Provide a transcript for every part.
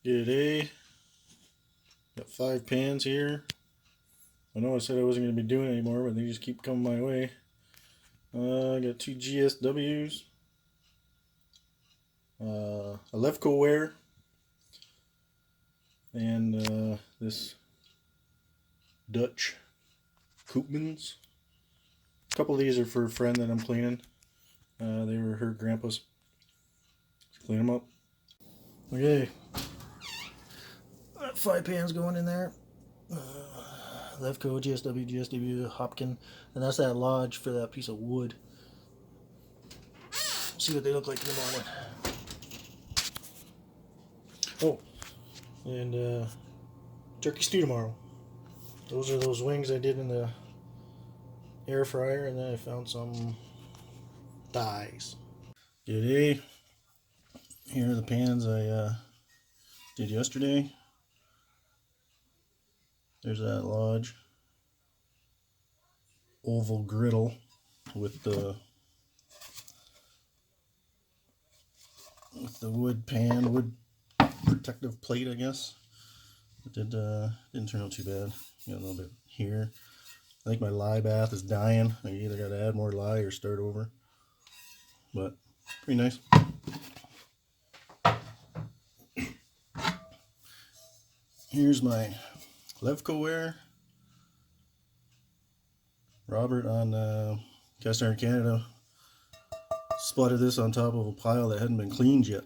G'day. Got 5 pans here. I know I said I wasn't going to be doing it anymore, but they just keep coming my way. I got 2 GSWs, a Levcoware, and this Dutch Koopmans. A couple of these are for a friend that I'm cleaning. They were her grandpa's. Let's clean them up. Okay. 5 pans going in there. Levco, GSW, Hopkin, and that's that lodge for that piece of wood. See what they look like in the morning. Oh, and turkey stew tomorrow. Those are those wings I did in the air fryer, and then I found some thighs. G'day. Here are the pans I did yesterday. There's that lodge oval griddle with the wood pan, wood protective plate, I guess. It didn't turn out too bad. Got a little bit here. I think my lye bath is dying. I either got to add more lye or start over. But pretty nice. Here's my Levcoware. Robert on Castaholic, Canada spotted this on top of a pile that hadn't been cleaned yet.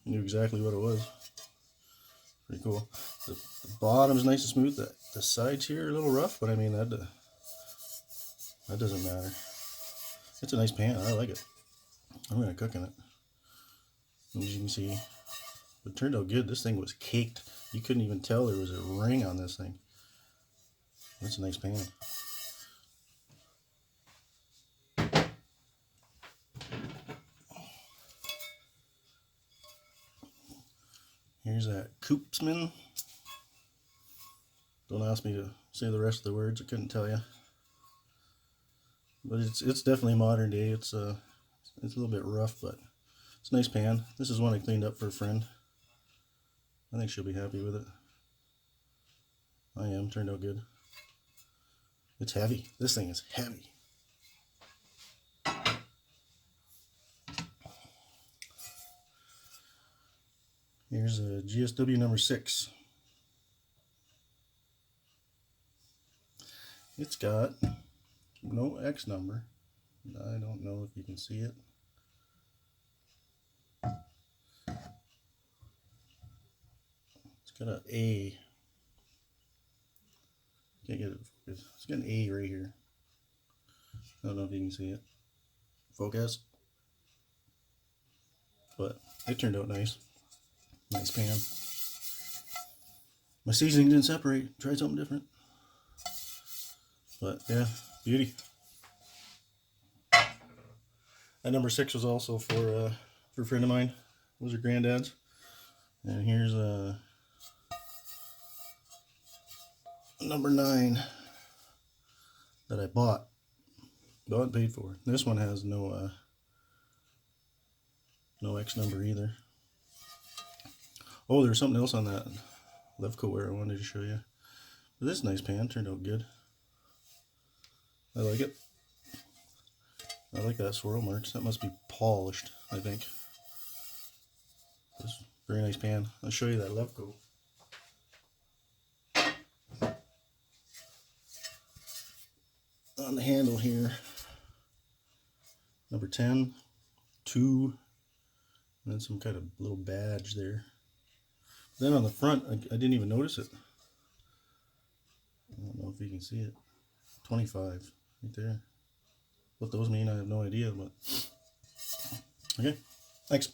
He knew exactly what it was. Pretty cool. The bottom's nice and smooth. The sides here are a little rough, but I mean that doesn't matter. It's a nice pan. I like it. I'm gonna cook in it. As you can see, it turned out good. This thing was caked. You couldn't even tell there was a ring on this thing. That's a nice pan. Here's that Koopmans. Don't ask me to say the rest of the words. I couldn't tell you. But it's definitely modern day. It's a little bit rough, but it's a nice pan. This is one I cleaned up for a friend. I think she'll be happy with it. I am. Turned out good. It's heavy. This thing is heavy. Here's a GSW No.6. It's got no X number. I don't know if you can see it. It's got an A. Can't get it focused. It's got an A right here. I don't know if you can see it. Focus. But it turned out nice. Nice pan. My seasoning didn't separate. Tried something different. But yeah, beauty. That No.6 was also for a friend of mine. It was her granddad's. And here's a No.9 that I bought and paid for. This one has no X number either. Oh, there's something else on that Levcoware I wanted to show you. But this nice pan turned out good. I like it. I like that swirl marks. That must be polished, I think. This very nice pan. I'll show you that Levco. On the handle here, number 10, 2, and then some kind of little badge there. Then on the front, I didn't even notice it. I don't know if you can see it. 25, right there. What those mean, I have no idea, but okay, thanks.